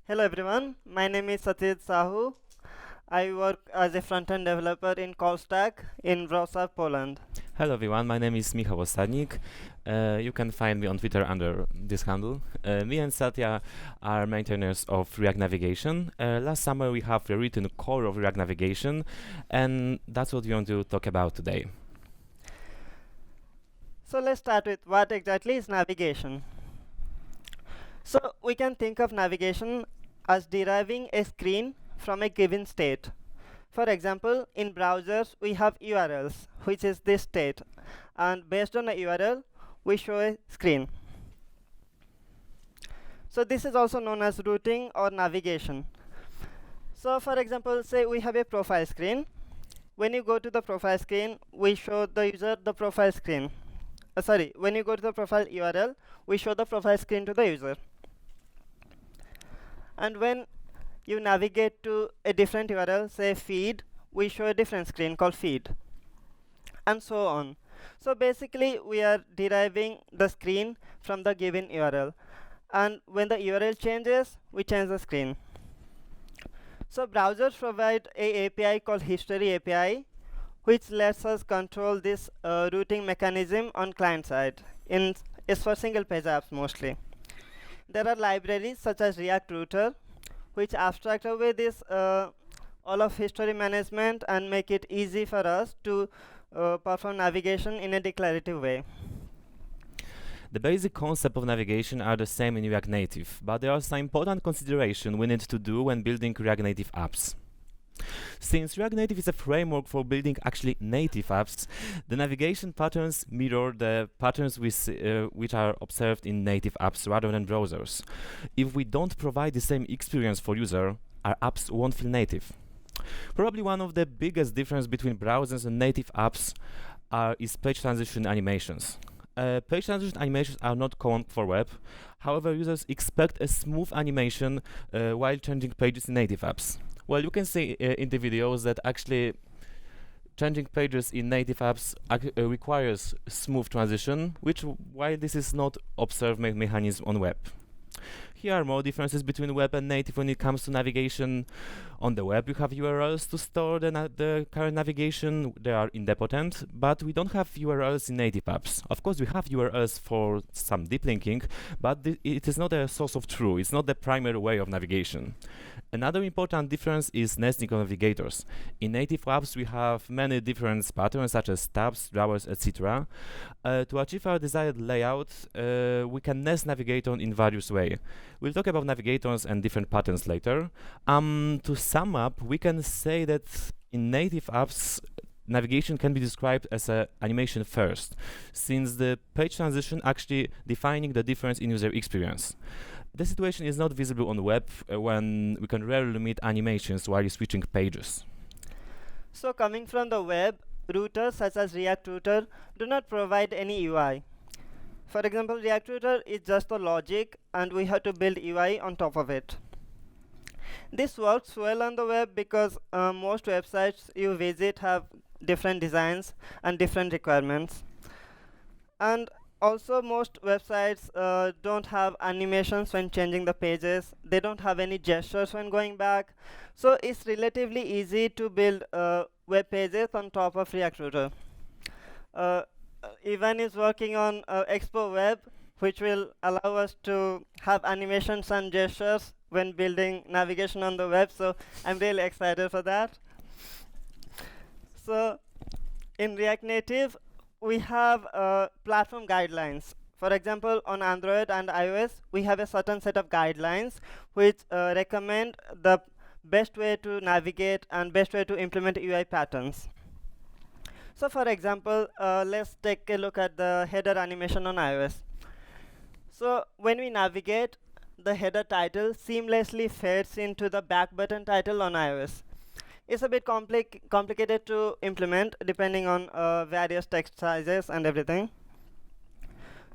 Hello everyone, my name is Satyajit Sahoo. I work as a front-end developer in Callstack in Wrocław, Poland. Hello everyone, my name is Michal Osadnik. You can find me on Twitter under this handle. Me and Satya are maintainers of React Navigation. Last summer we have rewritten core of React Navigation, and that's what we want to talk about today. So let's start with what exactly is navigation. So we can think of navigation as deriving a screen from a given state. For example, in browsers we have URLs, which is this state, and based on a URL we show a screen. So this is also known as routing or navigation. So for example, say we have a profile screen. When you go to the profile screen, we show the user the profile screen. When you go to the profile URL, we show the profile screen to the user. And when you navigate to a different URL, say feed, we show a different screen called feed, and so on. So basically, we are deriving the screen from the given URL. And when the URL changes, we change the screen. So browsers provide a API called History API, which lets us control this routing mechanism on client side. It's for single page apps mostly. There are libraries such as React Router, which abstract away this all of history management and make it easy for us to perform navigation in a declarative way. The basic concept of navigation are the same in React Native, but there are some important considerations we need to do when building React Native apps. Since React Native is a framework for building actually native apps, the navigation patterns mirror the patterns which are observed in native apps rather than browsers. If we don't provide the same experience for user, our apps won't feel native. Probably one of the biggest differences between browsers and native apps is page transition animations. Page transition animations are not common for web. However, users expect a smooth animation while changing pages in native apps. Well, you can see in the videos that actually changing pages in native apps requires smooth transition, while this is not observed mechanism on web. Here are more differences between web and native when it comes to navigation. On the web, you have URLs to store the current navigation. They are idempotent, but we don't have URLs in native apps. Of course, we have URLs for some deep linking, but it is not a source of truth. It's not the primary way of navigation. Another important difference is nesting of navigators. In native apps, we have many different patterns such as tabs, drawers, etc. To achieve our desired layout, we can nest navigator in various ways. We'll talk about navigators and different patterns later. To sum up, we can say that in native apps, navigation can be described as an animation first, since the page transition actually defining the difference in user experience. The situation is not visible on the web when we can rarely meet animations while switching pages. So coming from the web, routers such as React Router do not provide any UI. For example, React Router is just the logic, and we have to build UI on top of it. This works well on the web because most websites you visit have different designs and different requirements. And also, most websites don't have animations when changing the pages. They don't have any gestures when going back. So it's relatively easy to build web pages on top of React Router. Ivan is working on Expo Web, which will allow us to have animations and gestures when building navigation on the web. So I'm really excited for that. So in React Native, we have platform guidelines. For example, on Android and iOS, we have a certain set of guidelines which recommend the best way to navigate and best way to implement UI patterns. So for example, let's take a look at the header animation on iOS. So when we navigate, the header title seamlessly fades into the back button title on iOS. It's a bit complicated to implement depending on various text sizes and everything.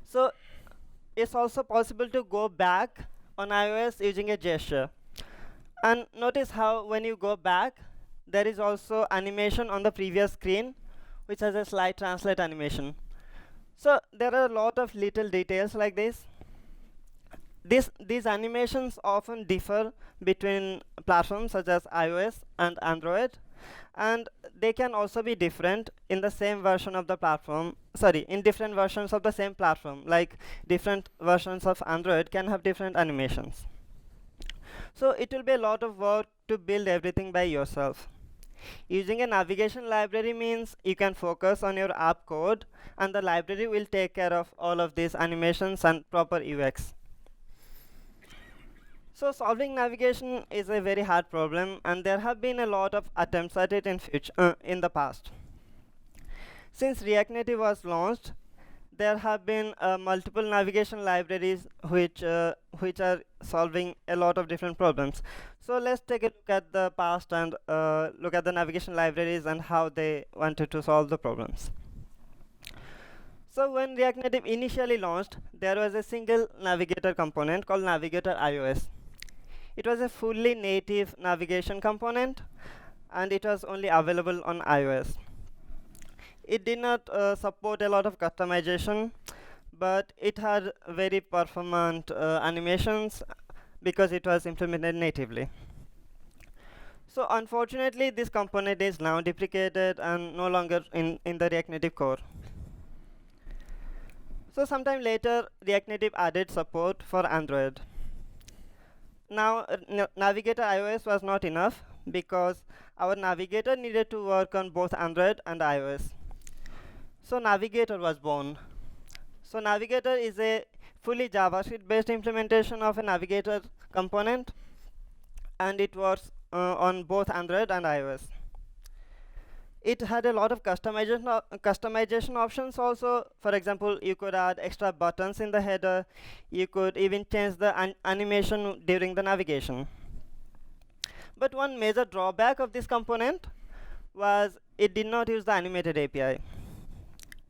So it's also possible to go back on iOS using a gesture. And notice how when you go back, there is also animation on the previous screen, which has a slide translate animation. So there are a lot of little details like this. These animations often differ between platforms such as iOS and Android, and they can also be different in the same version of the platform, in different versions of the same platform, like different versions of Android can have different animations. So it will be a lot of work to build everything by yourself. Using a navigation library means you can focus on your app code, and the library will take care of all of these animations and proper UX. So solving navigation is a very hard problem, and there have been a lot of attempts at it in the past. Since React Native was launched, there have been multiple navigation libraries which are solving a lot of different problems. So let's take a look at the past and look at the navigation libraries and how they wanted to solve the problems. So when React Native initially launched, there was a single Navigator component called Navigator iOS. It was a fully native navigation component, and it was only available on iOS. It did not support a lot of customization, but it had very performant animations because it was implemented natively. So unfortunately, this component is now deprecated and no longer in the React Native core. So sometime later, React Native added support for Android. Now, Navigator iOS was not enough because our Navigator needed to work on both Android and iOS. So Navigator was born. So Navigator is a fully JavaScript-based implementation of a Navigator component, and it works on both Android and iOS. It had a lot of customization options also. For example, you could add extra buttons in the header. You could even change the animation during the navigation. But one major drawback of this component was it did not use the animated API.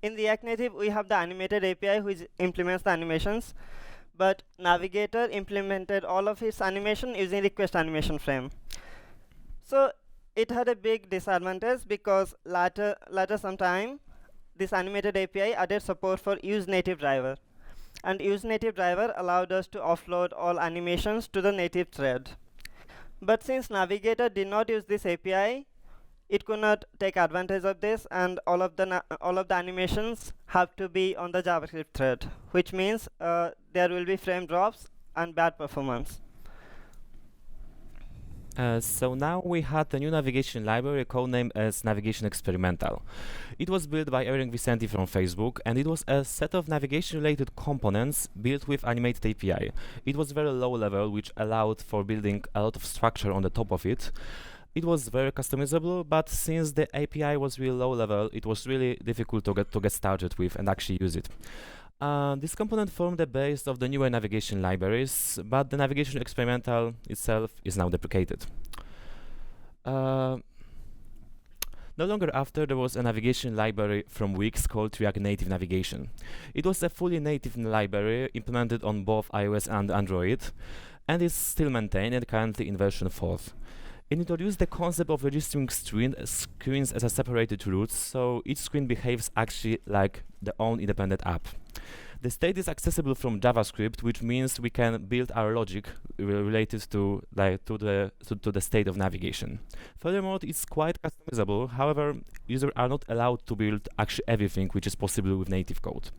In React Native, we have the animated API which implements the animations, but Navigator implemented all of its animation using request animation frame. So it had a big disadvantage because later sometime this animated API added support for useNative driver, and useNative driver allowed us to offload all animations to the native thread. But since Navigator did not use this API, it could not take advantage of this, and all of the animations have to be on the JavaScript thread, which means there will be frame drops and bad performance. So now we had a new navigation library codenamed as Navigation Experimental. It was built by Eric Vicente from Facebook, and it was a set of navigation-related components built with animated API. It was very low level, which allowed for building a lot of structure on the top of it. It was very customizable, but since the API was really low level, it was really difficult to get started with and actually use it. This component formed the base of the newer navigation libraries, but the navigation experimental itself is now deprecated. No longer after, there was a navigation library from Wix called React Native Navigation. It was a fully native library implemented on both iOS and Android, and is still maintained and currently in version 4. It introduced the concept of registering screens as a separated routes, so each screen behaves actually like their own independent app. The state is accessible from JavaScript, which means we can build our logic related to the state of navigation. Furthermore, it's quite customizable. However, users are not allowed to build actually everything which is possible with native code.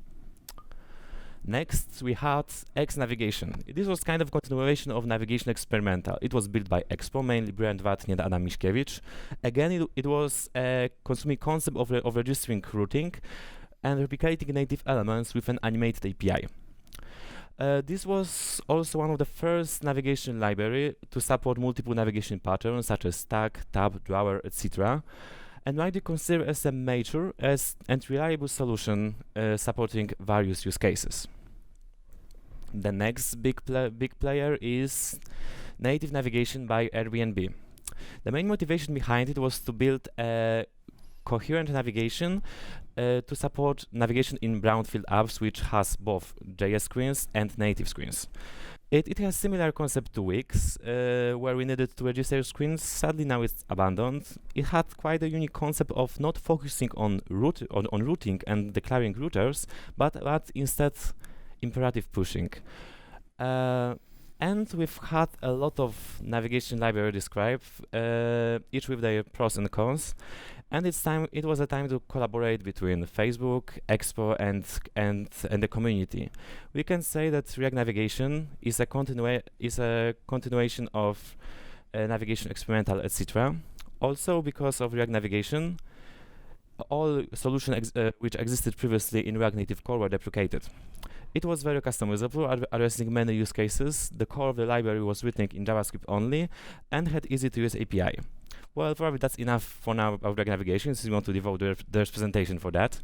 Next, we had X Navigation. This was kind of continuation of Navigation Experimental. It was built by Expo, mainly Brent Watney and Adam Miśkiewicz. Again, it was a consuming concept of registering routing and replicating native elements with an animated API. This was also one of the first navigation library to support multiple navigation patterns such as stack, tab, drawer, etc., and might be considered as a mature and reliable solution supporting various use cases. The next big player is native navigation by Airbnb. The main motivation behind it was to build a coherent navigation to support navigation in brownfield apps, which has both JS screens and native screens. It has similar concept to Wix, where we needed to register screens. Sadly, now it's abandoned. It had quite a unique concept of not focusing on routing and declaring routers, but instead imperative pushing. And we've had a lot of navigation library described, each with their pros and cons. And it was a time to collaborate between Facebook, Expo, and the community. We can say that React Navigation is a continuation of Navigation Experimental, etc. Also, because of React Navigation, all solutions which existed previously in React Native Core were deprecated. It was very customizable, addressing many use cases. The core of the library was written in JavaScript only and had easy-to-use API. Well, probably that's enough for now about React Navigation, since we want to devote their presentation for that.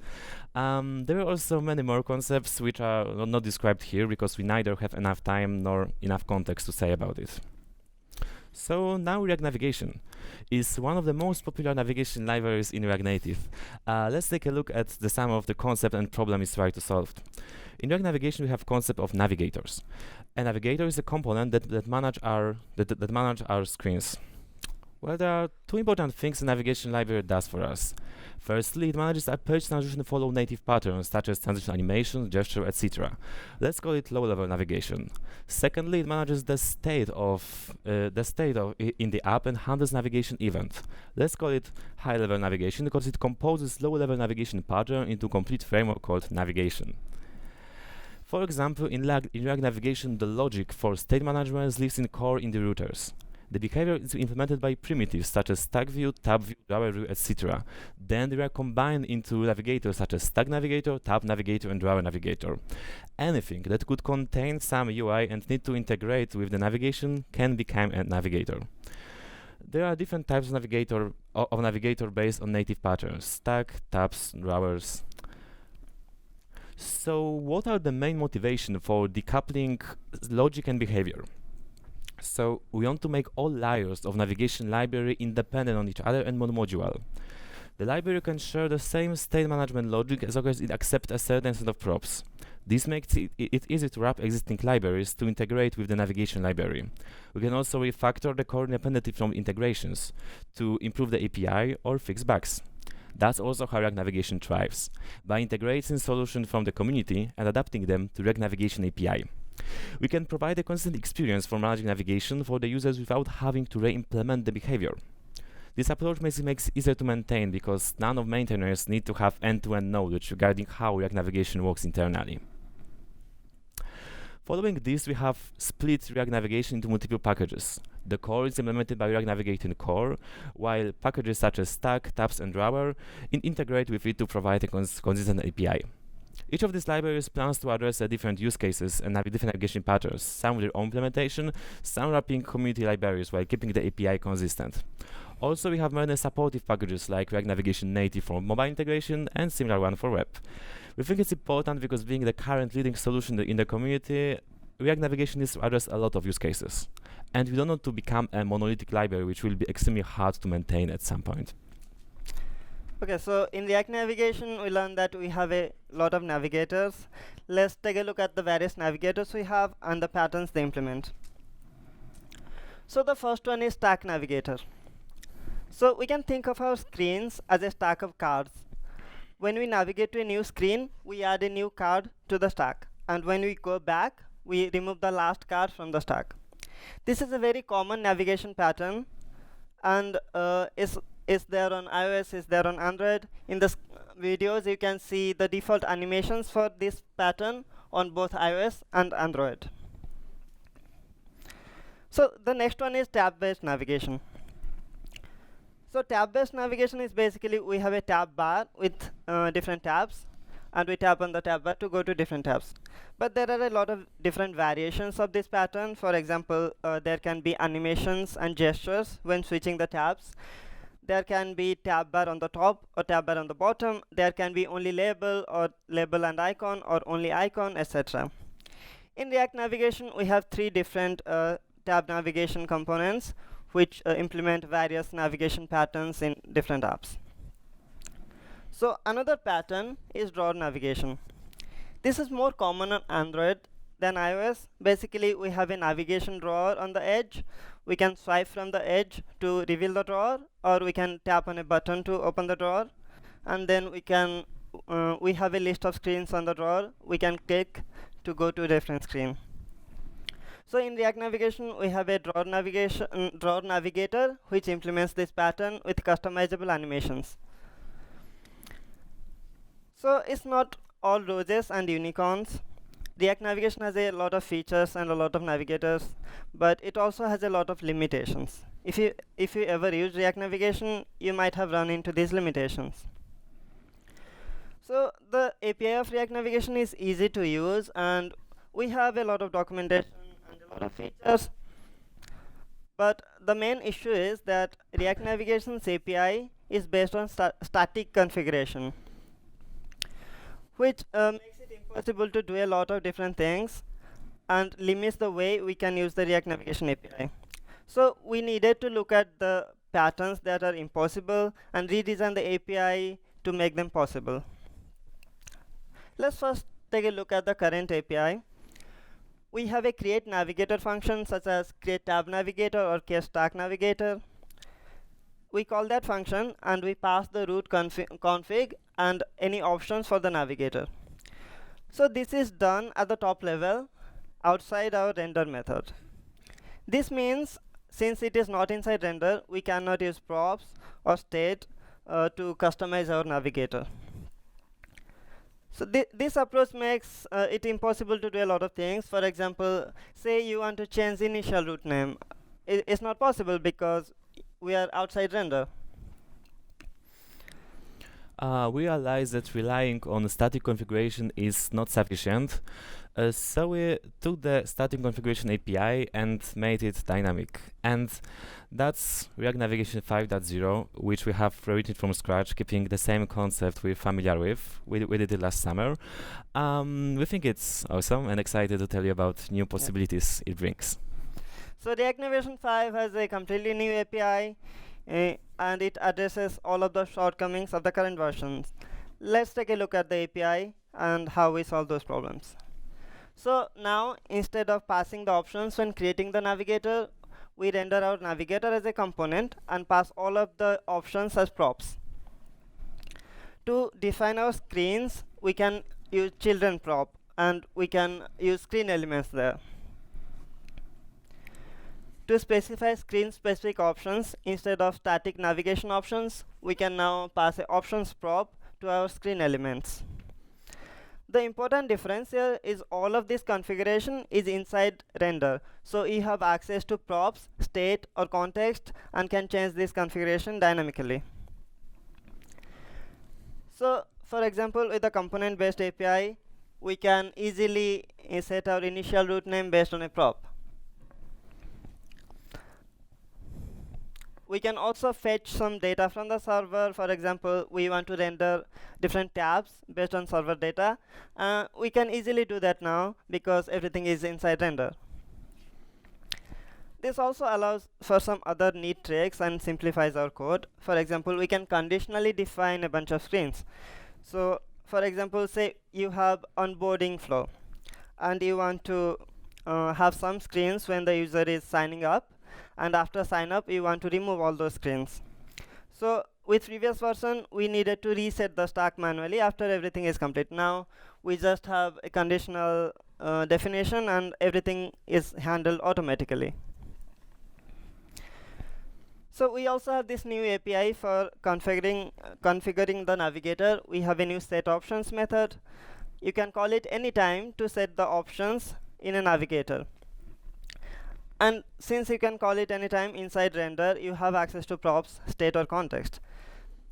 There are also many more concepts which are not described here because we neither have enough time nor enough context to say about it. So now React Navigation is one of the most popular navigation libraries in React Native. Let's take a look at the sum of the concept and problem it's trying to solve. In React Navigation, we have concept of navigators. A navigator is a component that manage our screens. Well, there are two important things the navigation library does for us. Firstly, it manages a page transition follow native patterns such as transition animation, gesture, etc. Let's call it low-level navigation. Secondly, it manages the state in the app and handles navigation event. Let's call it high-level navigation because it composes low-level navigation pattern into a complete framework called navigation. For example, in React Navigation, the logic for state management lives in core in the routers. The behavior is implemented by primitives such as stack view, tab view, drawer view, etc. Then they are combined into navigators such as stack navigator, tab navigator, and drawer navigator. Anything that could contain some UI and need to integrate with the navigation can become a navigator. There are different types of navigator based on native patterns: stack, tabs, drawers. So, what are the main motivation for decoupling logic and behavior? So we want to make all layers of navigation library independent on each other and modular. The library can share the same state management logic as long as it accepts a certain set of props. This makes it easy to wrap existing libraries to integrate with the navigation library. We can also refactor the core independently from integrations to improve the API or fix bugs. That's also how React Navigation thrives, by integrating solutions from the community and adapting them to React Navigation API. We can provide a consistent experience for managing navigation for the users without having to re-implement the behavior. This approach makes it easier to maintain because none of maintainers need to have end-to-end knowledge regarding how React Navigation works internally. Following this, we have split React Navigation into multiple packages. The core is implemented by React Navigation core, while packages such as stack, tabs, and drawer integrate with it to provide a consistent API. Each of these libraries plans to address different use cases and have different navigation patterns, some with their own implementation, some wrapping community libraries while keeping the API consistent. Also, we have many supportive packages like React Navigation Native for mobile integration and similar one for web. We think it's important because being the current leading solution in the community, React Navigation needs to address a lot of use cases. And we don't want to become a monolithic library which will be extremely hard to maintain at some point. Okay, so in React Navigation, we learned that we have a lot of navigators. Let's take a look at the various navigators we have and the patterns they implement. So the first one is Stack Navigator. So we can think of our screens as a stack of cards. When we navigate to a new screen, we add a new card to the stack. And when we go back, we remove the last card from the stack. This is a very common navigation pattern and is there on iOS, is there on Android. In the videos, you can see the default animations for this pattern on both iOS and Android. So the next one is tab-based navigation. So tab-based navigation is basically we have a tab bar with different tabs, and we tap on the tab bar to go to different tabs. But there are a lot of different variations of this pattern. For example, there can be animations and gestures when switching the tabs. There can be tab bar on the top or tab bar on the bottom. There can be only label or label and icon or only icon, etc. In React Navigation, we have three different tab navigation components which implement various navigation patterns in different apps. So another pattern is drawer navigation. This is more common on Android than iOS. Basically, we have a navigation drawer on the edge. We can swipe from the edge to reveal the drawer, or we can tap on a button to open the drawer, and then we have a list of screens on the drawer. We can click to go to a different screen. So in React Navigation, we have a drawer navigator, which implements this pattern with customizable animations. So it's not all roses and unicorns. React Navigation has a lot of features and a lot of navigators, but it also has a lot of limitations. If you ever use React Navigation, you might have run into these limitations. So the API of React Navigation is easy to use, and we have a lot of documentation and a lot of features. But the main issue is that React Navigation's API is based on static configuration, which makes it impossible to do a lot of different things and limits the way we can use the React Navigation API. So we needed to look at the patterns that are impossible and redesign the API to make them possible. Let's first take a look at the current API. We have a create navigator function such as create tab navigator or create stack navigator. We call that function and we pass the root config and any options for the navigator. So this is done at the top level outside our render method. This means since it is not inside render, we cannot use props or state to customize our navigator. So this approach makes it impossible to do a lot of things. For example, say you want to change the initial root name. It's not possible because we are outside render. We realized that relying on static configuration is not sufficient, so we took the static configuration API and made it dynamic. And that's React Navigation 5.0, which we have written from scratch, keeping the same concept we're familiar with. We did it last summer. We think it's awesome and excited to tell you about new possibilities it brings. So React Navigation 5 has a completely new API. And it addresses all of the shortcomings of the current versions. Let's take a look at the API and how we solve those problems. So now, instead of passing the options when creating the navigator, we render our navigator as a component and pass all of the options as props. To define our screens, we can use children prop and we can use screen elements there. To specify screen-specific options instead of static navigation options, we can now pass an options prop to our screen elements. The important difference here is all of this configuration is inside render. So you have access to props, state, or context and can change this configuration dynamically. So for example, with the component-based API, we can easily set our initial root name based on a prop. We can also fetch some data from the server. For example, we want to render different tabs based on server data. We can easily do that now because everything is inside render. This also allows for some other neat tricks and simplifies our code. For example, we can conditionally define a bunch of screens. So for example, say you have onboarding flow and you want to have some screens when the user is signing up, and after sign up you want to remove all those screens. So with previous version we needed to reset the stack manually after everything is complete. Now we just have a conditional definition and everything is handled automatically. So we also have this new API for configuring the navigator. We have a new set options method. You can call it anytime to set the options in a navigator. And since you can call it anytime inside render, you have access to props, state, or context.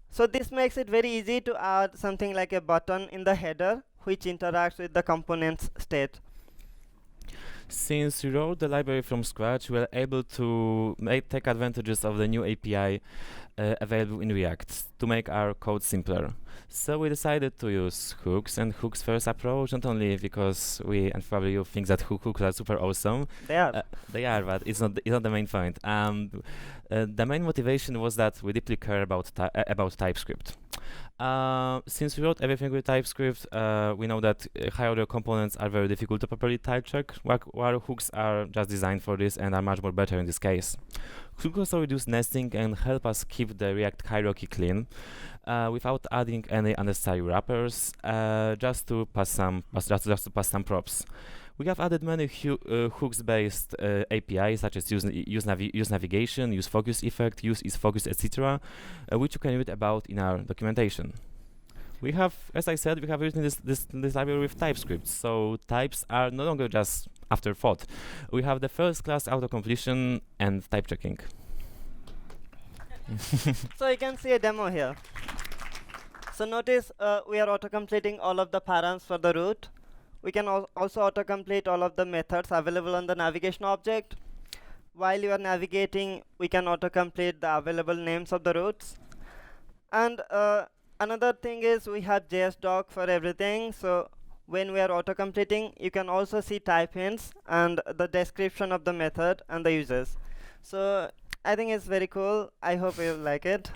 So this makes it very easy to add something like a button in the header, which interacts with the component's state. Since we wrote the library from scratch, we are able to take advantages of the new API available in React to make our code simpler. So we decided to use hooks and hooks first approach, not only because we, and probably you think that hooks are super awesome. They are. They are, but it's not the main point. The main motivation was that we deeply care about TypeScript. Since we wrote everything with TypeScript, we know that higher-order components are very difficult to properly type check, while hooks are just designed for this and are much more better in this case. Hooks also reduce nesting and help us keep the React hierarchy clean without adding any unnecessary wrappers, just to pass some props. We have added many hooks-based APIs such as use navigation, use focus effect, use is focus, etc., which you can read about in our documentation. We have, as I said, we have written this library with TypeScript, so types are no longer just afterthought. We have the first-class autocompletion and type checking. So you can see a demo here. So notice we are autocompleting all of the params for the root. We can also autocomplete all of the methods available on the navigation object. While you are navigating, we can autocomplete the available names of the routes. And another thing is we have JSDoc for everything. So when we are autocompleting, you can also see type hints and the description of the method and the users. So I think it's very cool. I hope you like it.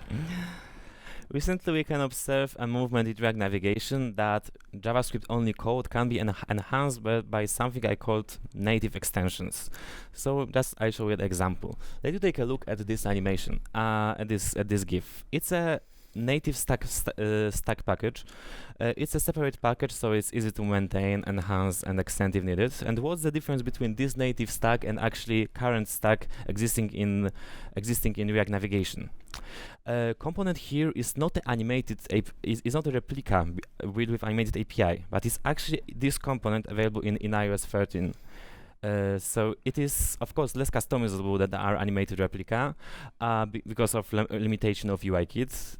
Recently, we can observe a movement in React navigation that JavaScript-only code can be enhanced by something I called native extensions. So just I show you an example. Let you take a look at this animation, at this GIF. It's a native stack package. It's a separate package, so it's easy to maintain, enhance, and extend if needed. And what's the difference between this native stack and actually current stack existing in React navigation? Component here is not an animated is not a replica with animated API, but it's actually this component available in iOS 13. So it is, of course, less customizable than our animated replica because of limitation of UI kits.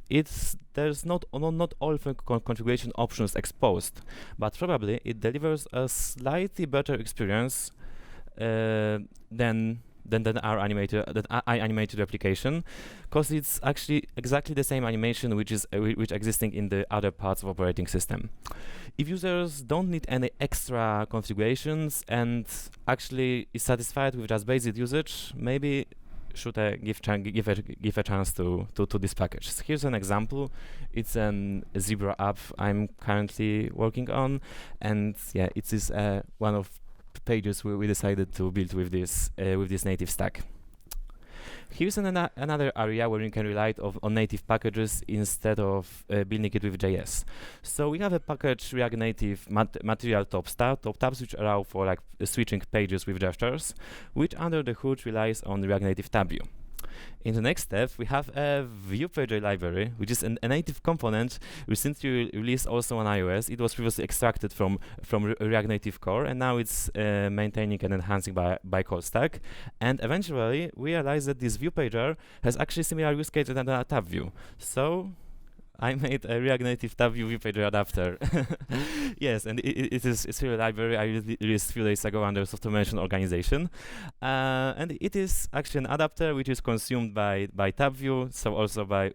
There's not all configuration options exposed, but probably it delivers a slightly better experience than our animated replication, because it's actually exactly the same animation which existing in the other parts of operating system. If users don't need any extra configurations and actually is satisfied with just basic usage, maybe should give a chance to this package. So here's an example. It's an Zebra app I'm currently working on, and yeah, it is one of pages we decided to build with this native stack. Here's another area where you can rely on native packages instead of building it with JS. So we have a package React Native material top tabs, which allow for like switching pages with gestures, which under the hood relies on React Native tab view. In the next step, we have a view pager library, which is a native component recently released also on iOS. It was previously extracted from React Native core, and now it's maintaining and enhancing by code stack. And eventually, we realized that this view pager has actually similar use case than a tab view. So I made a React Native tab view pager adapter. Yes, and it's really a library I released a few days ago under Software Management Organization. And it is actually an adapter which is consumed by tab view,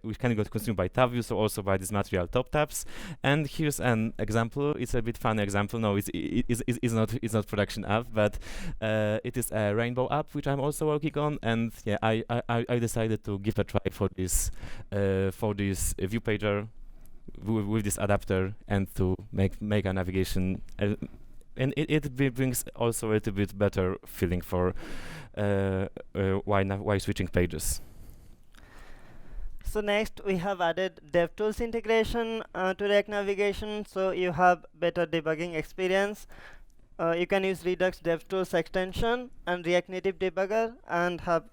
which can get consumed by tab view, so also by these material top tabs. And here's an example. It's a bit funny example. No, it's not production app, but it is a rainbow app which I'm also working on. And yeah, I decided to give a try for this view pager with this adapter and to make a navigation, and it brings also a little bit better feeling for why switching pages. So next we have added DevTools integration to React navigation, so you have better debugging experience. You can use Redux DevTools extension and React Native debugger and have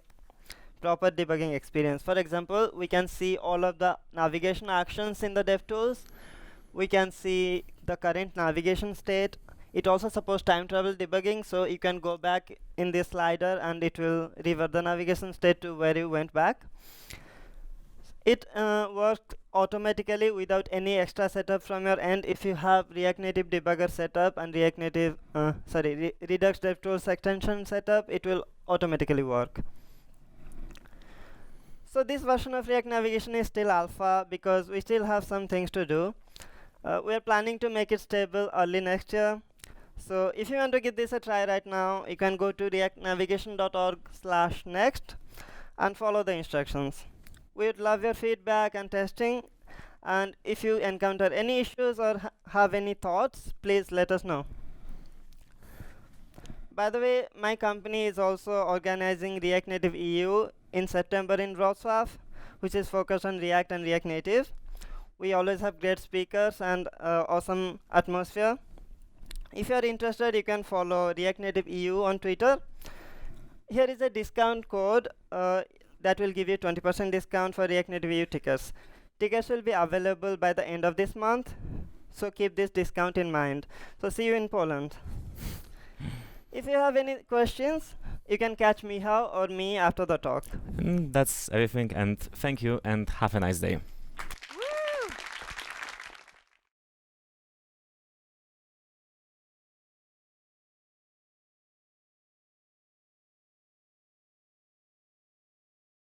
proper debugging experience. For example, we can see all of the navigation actions in the DevTools. We can see the current navigation state. It also supports time travel debugging, so you can go back in this slider and it will revert the navigation state to where you went back. It works automatically without any extra setup from your end. If you have React Native debugger setup and Redux DevTools extension setup, it will automatically work. So this version of React navigation is still alpha because we still have some things to do. We are planning to make it stable early next year. So if you want to give this a try right now, you can go to reactnavigation.org/next and follow the instructions. We would love your feedback and testing. And if you encounter any issues or have any thoughts, please let us know. By the way, my company is also organizing React Native EU in September in Wrocław, which is focused on React and React Native. We always have great speakers and awesome atmosphere. If you are interested, you can follow React Native EU on Twitter. Here is a discount code that will give you 20% discount for React Native EU tickets. Tickets will be available by the end of this month, so keep this discount in mind. So see you in Poland. If you have any questions, you can catch Michal or me after the talk. That's everything, and thank you, and have a nice day.